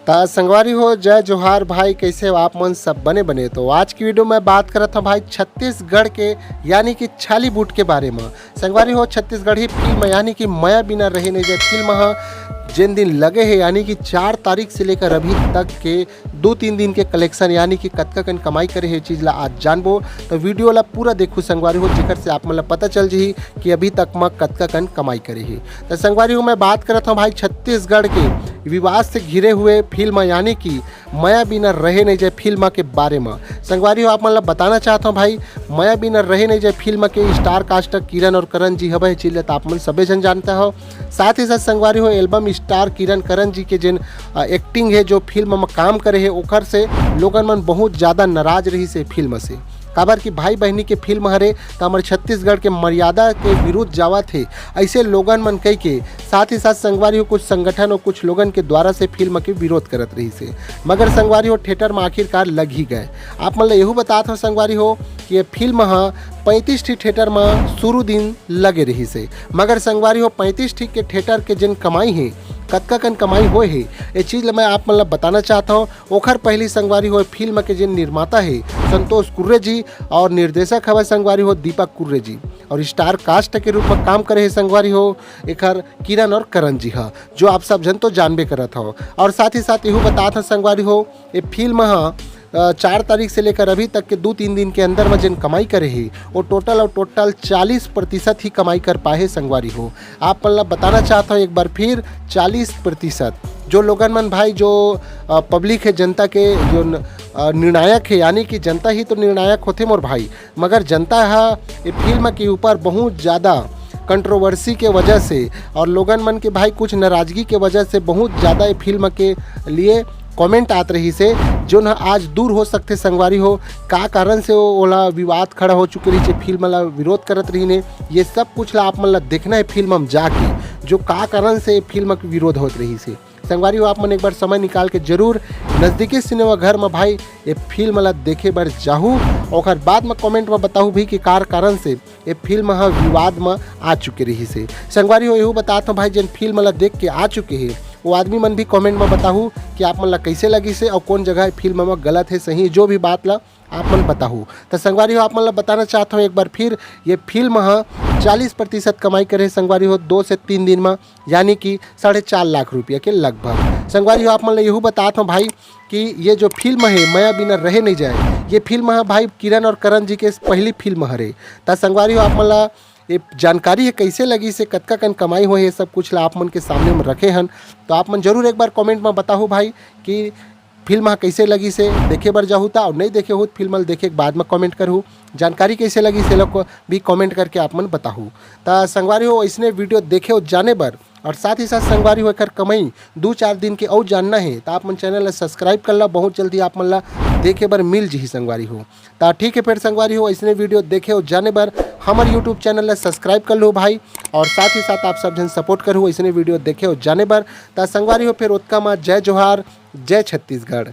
संगवारी हो जय जोहार भाई, कैसे हो आप मन सब बने बने। तो आज की वीडियो में बात कर रहा था भाई छत्तीसगढ़ के यानी कि छाली बूट के बारे में। संगवारी हो छत्तीसगढ़ी फिल्म यानी कि मया बिना रहे नहीं जाए फिल्म जिन दिन लगे हैं यानी कि 4 तारीख से लेकर अभी तक के 2-3 दिन के कलेक्शन यानी कि कतका कन कमाई करे है चीज़ ला आज जानबो। तो वीडियो ला पूरा देखो संगवारी हो, जेकर से आप मतलब पता चल जी कि अभी तक में कतका कन कमाई करे है। तो संगवारी हो मैं बात कर रहा था भाई छत्तीसगढ़ के विवाद से घिरे हुए फिल्म यानी कि मया बिना रहे नहीं जाए फिल्म के बारे में। संगवारी हो आप मतलब बताना चाहता हूँ भाई, मया बिना रहे नहीं जाए फिल्म के स्टार कास्टर किरण और करण जी हवे चीज तो आप मन सभी जन जानते हो। साथ ही साथ संगवारी हो एल्बम स्टार किरण करण जी के जिन एक्टिंग है जो फिल्म में काम करे है ओकर से लोगन मन बहुत ज़्यादा नाराज रही से फिल्म से। काबर कि भाई बहनी के फिल्म हरे तो हमारे छत्तीसगढ़ के मर्यादा के विरुद्ध जावा थे ऐसे लोगन मन कह के। साथ ही साथ संगवारी हो कुछ संगठन और कुछ लोगन के द्वारा से फिल्म के विरोध करत रही से, मगर संगवारी हो थिएटर में आखिरकार लग ही गए। आप मतलब यहू बताते हो संगवारी हो कि ये फिल्म 35 ठी थिएटर में शुरू दिन लगे रही से, मगर संगवारी हो 35 ठी के थिएटर के जिन कमाई है कतका कन कमाई होए है ये चीज़ मैं आप मतलब बताना चाहता हूँ। ओखर पहली संगवारी हो फिल्म के जिन निर्माता है संतोष कुर्रे जी और निर्देशक हवे संगवारी हो दीपक कुर्रे जी और स्टार कास्ट के रूप में काम करे है संगवारी हो एखर किरण और करण जी जो आप सब जन तो जानबे करत हो। और साथ ही साथ यहू बता था संगवारी हो ये फिल्म 4 तारीख से लेकर अभी तक के 2-3 दिन के अंदर में जिन कमाई करे है वो टोटल 40% ही कमाई कर पाए संगवारी हो। आप मतलब बताना चाहता हूँ एक बार फिर 40% जो लोगन मन भाई जो पब्लिक है जनता के जो निर्णायक है यानी कि जनता ही तो निर्णायक होते मोर भाई, मगर जनता ये फिल्म के ऊपर बहुत ज़्यादा कंट्रोवर्सी के वजह से और लोगन मन के भाई कुछ नाराज़गी के वजह से बहुत ज़्यादा ये फिल्म के लिए कमेंट आत रही से जो ना आज दूर हो सकते संगवारी हो का कारण से ओला विवाद खड़ा हो चुके रही फिल्म ला विरोध करत रही ने। ये सब कुछ ला आप मतलब देखना है फिल्म में जाके जो का कारण से फिल्म के विरोध होत रही से। संगवारी हो आप मन एक बार समय निकाल के जरूर नज़दीकी सिनेमा घर में भाई ये फिल्म ला देखे बर जाहू और बाद में कमेंट में बताऊँ भी कि कार कारण से ये फिल्म विवाद में आ चुके रही से। संगवारी हो यहू बताता हूँ भाई जिन फिल्म ला देख के आ चुके हैं वो आदमी मन भी कमेंट में बताहू कि आप मन ला कैसे लगी से और कौन जगह फिल्म में गलत है सही जो भी बात ला आप मन बताहू। तो संगवारी हो आप मन ला बताना चाहता हूँ एक बार फिर ये फिल्म 40% कमाई करे संगवारी हो 2 से 3 दिन में यानी कि 4.5 लाख रुपया के लगभग। संगवारी हो आप मन ला यहू बताता हूँ भाई कि ये जो फिल्म है मया बिना रहे नहीं जाए ये फिल्म है भाई किरण और करण जी के पहली फिल्म हरे। तो संगवारी हो आप मन ला ये जानकारी है कैसे लगी से कतका कन कमाई हो ये सब कुछ ला आप मन के सामने में रखे हन। तो आप मन जरूर एक बार कमेंट में बताओ भाई कि फिल्म कैसे लगी से देखे बर जाहू था और नहीं देखे हो फिल्म देखे के बाद में कमेंट करूँ जानकारी कैसे लगी से लोग को भी कमेंट करके आप मन बताहू। तो संगवारी हो इसने वीडियो देखे हो जाने बर और साथ ही साथ संगवारी हो एकर कमाई 2-4 दिन के और जानना है तो आप मन चैनल ला सब्सक्राइब कर ला, बहुत जल्दी आप मन ला देखे बर मिल जी संगवारी हो। तो ठीक है फिर संगवारी हो इसने वीडियो देखे हो जाने बर हमारे यूट्यूब चैनल ला सब्सक्राइब कर लो भाई और साथ ही साथ आप सब जन सपोर्ट करो इसने वीडियो देखे हो जाने बर। तो संगवारी हो फिर उत्का जय जोहार जय छत्तीसगढ़।